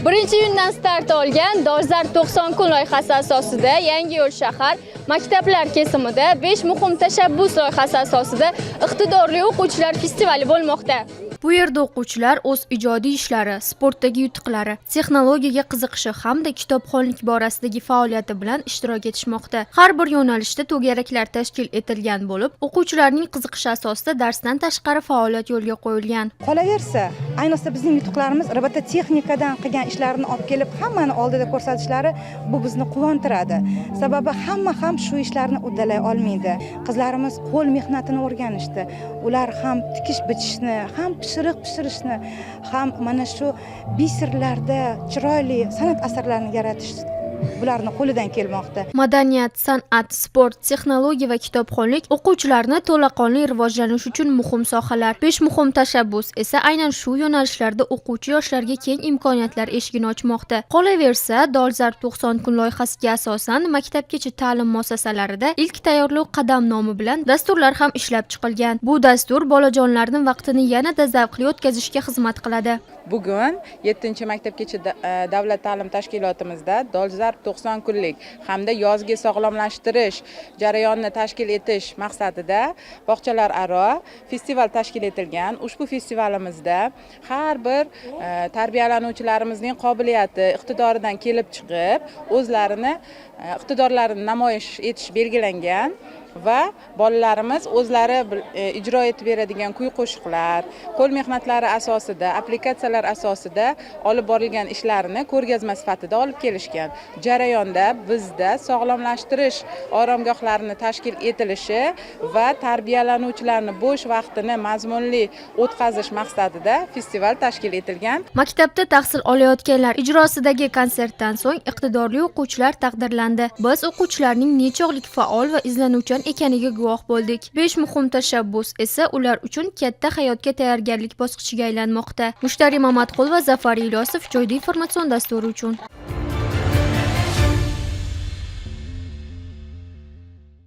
Birinchi iyundan start olgan Dolzarb 90 kun loyihasi asosida Yangiyo'l shahar maktablar kesimida 5 muhim tashabbus loyihasi asosida iqtidorli o'quvchilar festivali bo'lmoqda. Bu yerda o'quvchilar o'z ijodiy ishlari, sportdagi yutuqlari, texnologiyaga qiziqishi hamda kitobxonlik borasidagi faoliyati bilan ishtirok etishmoqda. Har bir yo'nalishda to'garaklar tashkil etilgan bo'lib, o'quvchilarning qiziqishi asosida darsdan tashqari faoliyat yo'lga qo'yilgan. Qolaversa, ayniqsa bizning yutuqlarimiz robototexnikadan qilgan ishlarni olib kelib hammani oldida ko'rsatishlari bu bizni quvontiradi. Sababi hamma ham shu ishlarni uddalay olmaydi. Qizlarimiz qo'l mehnatini o'rganishdi. Ular ham tikish bitishni, ham pishirishni, ham mana shu biserlarda chiroyli san'at asarlarini yaratish bularni qo'lidan kelmoqda. Madaniyat, san'at, sport, texnologiya va kitobxonlik o'quvchilarni to'laqonli rivojlanish uchun muhim sohalar. 5 muhim tashabbus esa aynan shu yo'nalishlarda o'quvchi yoshlarga keng imkoniyatlar eshigini ochmoqda. Qolaversa, Dolzarb 90 kun loyihasiga asosan maktabgacha ta'lim muassasalarida ilk tayyorlov qadam nomi bilan dasturlar ham ishlab chiqilgan. Bu dastur bolajonlarning vaqtini yanada zavqli o'tkazishga xizmat qiladi. Bugun 7-maktabgacha davlat ta'lim tashkilotimizda Dolzarb 90 kunlik hamda yozgi sog'lomlashtirish jarayonini tashkil etish maqsadida bog'chalararo festival tashkil etilgan. Ushbu festivalimizda har bir tarbiyalanuvchilarimizning qobiliyati, iqtidoridan kelib chiqib, o'zlarini iqtidorlarini namoyish etish belgilangan. Va bolalarimiz o'zlari ijro etib beradigan kuy-qo'shiqlar, qo'l mehnatlari asosida, applikatsiyalar asosida olib borilgan ishlarini ko'rgazma sifatida olib kelishgan. Jarayonda bizda sog'lomlashtirish oromgohlarini tashkil etilishi va tarbiyalanuvchilarning bo'sh vaqtini mazmunli o'tkazish maqsadida festival tashkil etilgan. Maktabda tahsil olayotganlar ijrosidagi konsertdan so'ng iqtidorli o'quvchilar taqdirlandi. Biz o'quvchilarning nechog'lik faol va izlanuvchan ekaniga guvoh bo'ldik. 5 muhim tashabbus esa ular uchun katta hayotga tayyorgarlik bosqichiga aylanmoqda. Mushtariy Mamatqul va Zafar Ilyosov, Joyda informatsion dasturi uchun.